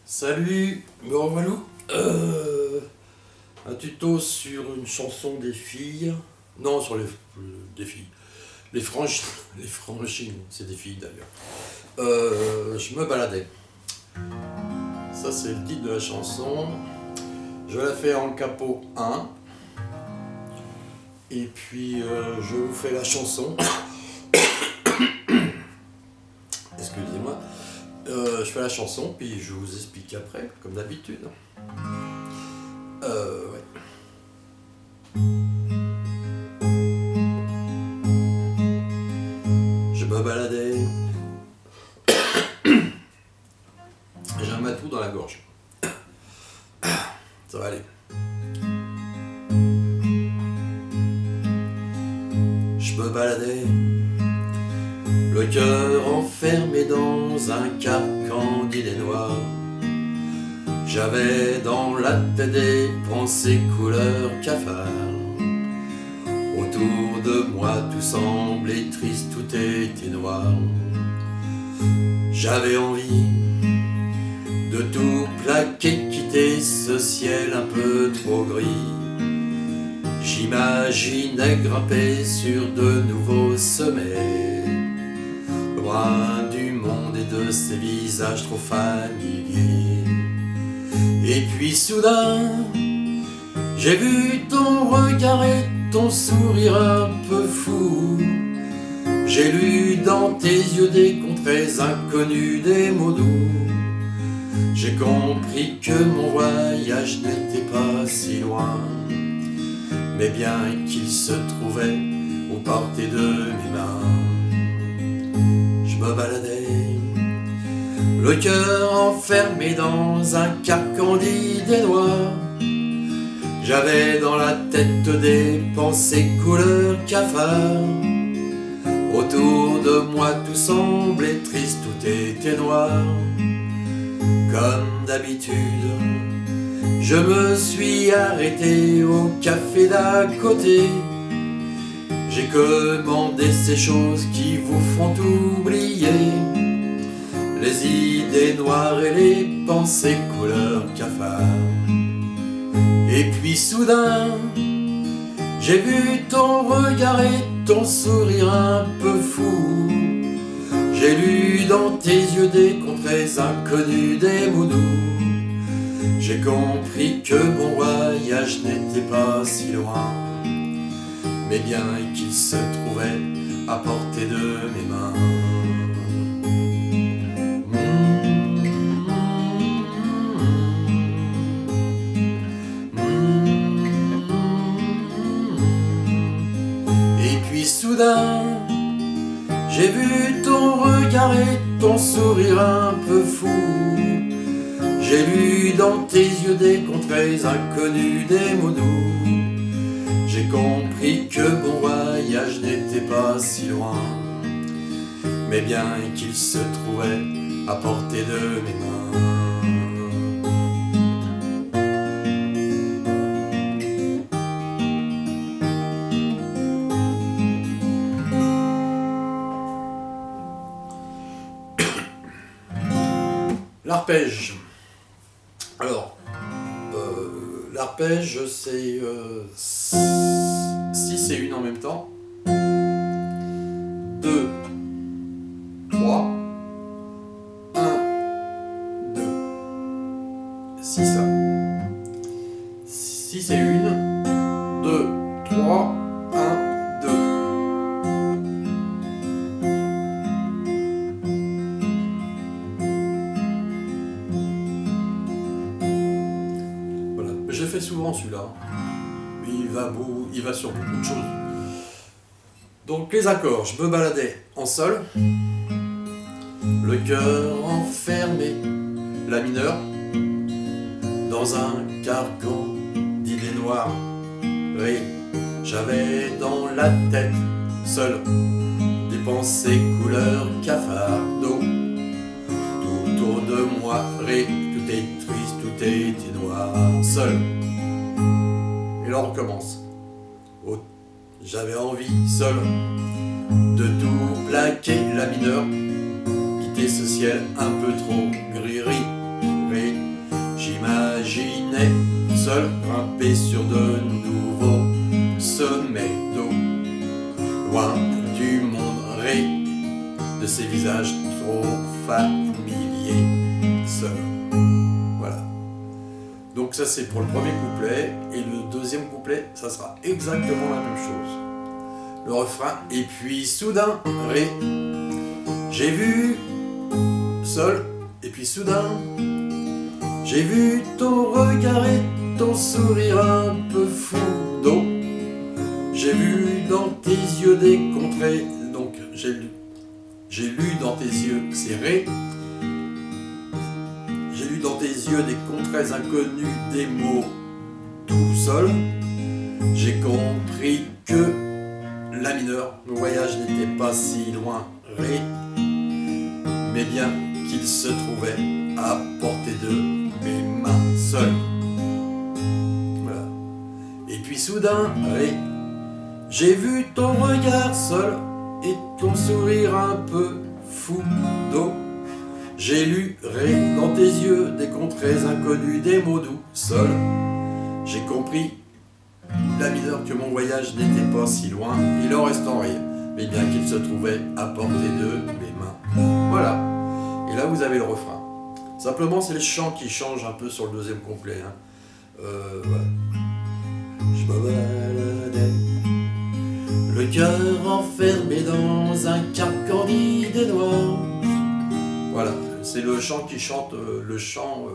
Salut, me revoilà. Un tuto sur une chanson des filles. Non, sur des filles. Les frangines, c'est des filles d'ailleurs. Je me baladais. Ça, c'est le titre de la chanson. Je la fais en capot 1. Et puis, je vous fais la chanson. Excusez-moi. Je fais la chanson, puis je vous explique après, comme d'habitude. Ouais. Je me baladais. J'ai un matou dans la gorge. Ça va aller. Je me baladais, le cœur enfermé dans un carcan d'idées noires. J'avais dans la tête des pensées couleur cafard. Autour de moi tout semblait triste, tout était noir. J'avais envie de tout plaquer, quitter ce ciel un peu trop gris. J'imaginais grimper sur de nouveaux sommets, loin du monde et de ces visages trop familiers. Et puis soudain, j'ai vu ton regard et ton sourire un peu fou. J'ai lu dans tes yeux des contrées inconnues, des mots doux. J'ai compris que mon voyage n'était pas si loin, mais bien qu'il se trouvait aux portées de mes mains. Je me baladais, le cœur enfermé dans un carcan d'idées noires. J'avais dans la tête des pensées couleur cafard. Autour de moi tout semblait triste, tout était noir. Comme d'habitude, je me suis arrêté au café d'à côté. J'ai commandé ces choses qui vous font oublier les idées noires et les pensées couleur cafard. Et puis soudain, j'ai vu ton regard et ton sourire un peu fou. J'ai lu dans tes yeux des contrées inconnues, des mots doux. J'ai compris que mon voyage n'était pas si loin, mais bien qu'il se trouvait à portée de mes mains. Et puis soudain, j'ai vu ton regard et ton sourire un peu fou. J'ai lu dans tes yeux des contrées inconnues, des mots doux. J'ai compris que mon voyage n'était pas si loin, mais bien qu'il se trouvait à portée de mes mains. L'arpège. Alors, l'arpège, c'est 6 et 1 en même temps. 2, 3, 1, 2, 6. 6 et 1, 2, 3, 1, 2. Je fais souvent celui-là, mais il va sur beaucoup de choses. Donc les accords, je me baladais en sol, le cœur enfermé, la mineure, dans un carcan d'idées noires. Oui, j'avais dans la tête seul des pensées couleur cafard d'eau. Tout autour de moi, tout est triste, tout était noir, seul. Et là on recommence. Oh, j'avais envie, seul, de tout plaquer, la mineure, quitter ce ciel un peu trop gris, Ré, Sol, grimper sur de nouveaux sommets d'eau, loin du monde Ré, de ces visages trop familiers, Sol. Voilà. Donc ça c'est pour le premier couplet, et le deuxième couplet, ça sera exactement la même chose. Le refrain, et puis soudain, Ré, j'ai vu, Sol, et puis soudain, j'ai vu ton regard et ton sourire un peu fou d'eau. J'ai vu dans tes yeux des contrées, donc j'ai lu dans tes yeux, c'est Ré. J'ai lu dans tes yeux des contrées inconnues, des mots tout Sol. J'ai compris que La mineur, le voyage n'était pas si loin, Ré, mais bien qu'il se trouvait à portée de mes mains, Sol. Voilà. Et puis soudain, Ré, j'ai vu ton regard, Sol, et ton sourire un peu fou d'eau. J'ai lu, Ré, dans tes yeux, des contrées inconnues, des mots doux, Sol. J'ai compris, La mineur, que mon voyage n'était pas si loin, il en reste en Ré, mais bien qu'il se trouvait à portée de mes mains. Voilà. Et là, vous avez le refrain. Simplement, c'est le chant qui change un peu sur le deuxième couplet. Hein. Voilà. Je me baladais, le cœur enfermé dans un carcan d'idées noires. Voilà, c'est le chant qui chante, le chant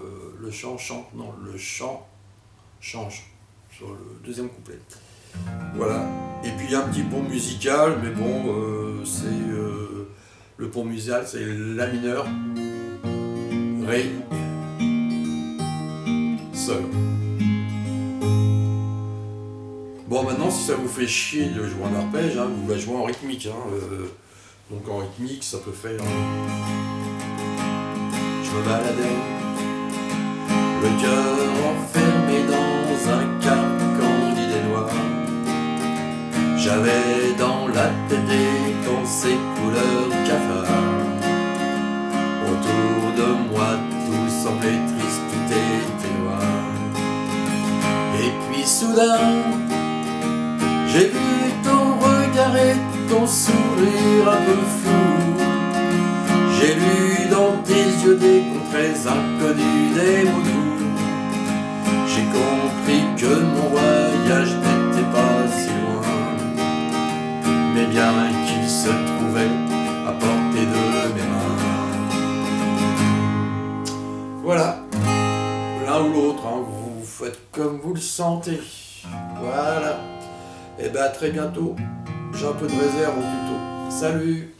change sur le deuxième couplet. Voilà, et puis il y a un petit pont musical, mais bon, le pont musical, c'est La mineur, Ré, Sol. Bon, maintenant, si ça vous fait chier de jouer en arpège, hein, vous la jouez en rythmique. Donc en rythmique, ça peut faire... Je me baladais, le cœur enfermé dans un carcan d'idées noires. J'avais dans la tête des pensées couleur cafard. Autour de moi tout semblait triste, tout était noir. Et puis soudain, j'ai vu ton regard et ton sourire un peu fou. J'ai lu dans tes yeux des contrées inconnues, des mots doux. J'ai compris que mon voyage n'était pas si loin, mais bien qu'il se trouvait à portée de mes mains. Voilà, l'un ou l'autre, hein, vous faites comme vous le sentez. Voilà. Et bien à très bientôt. J'ai un peu de réserve au tuto. Salut!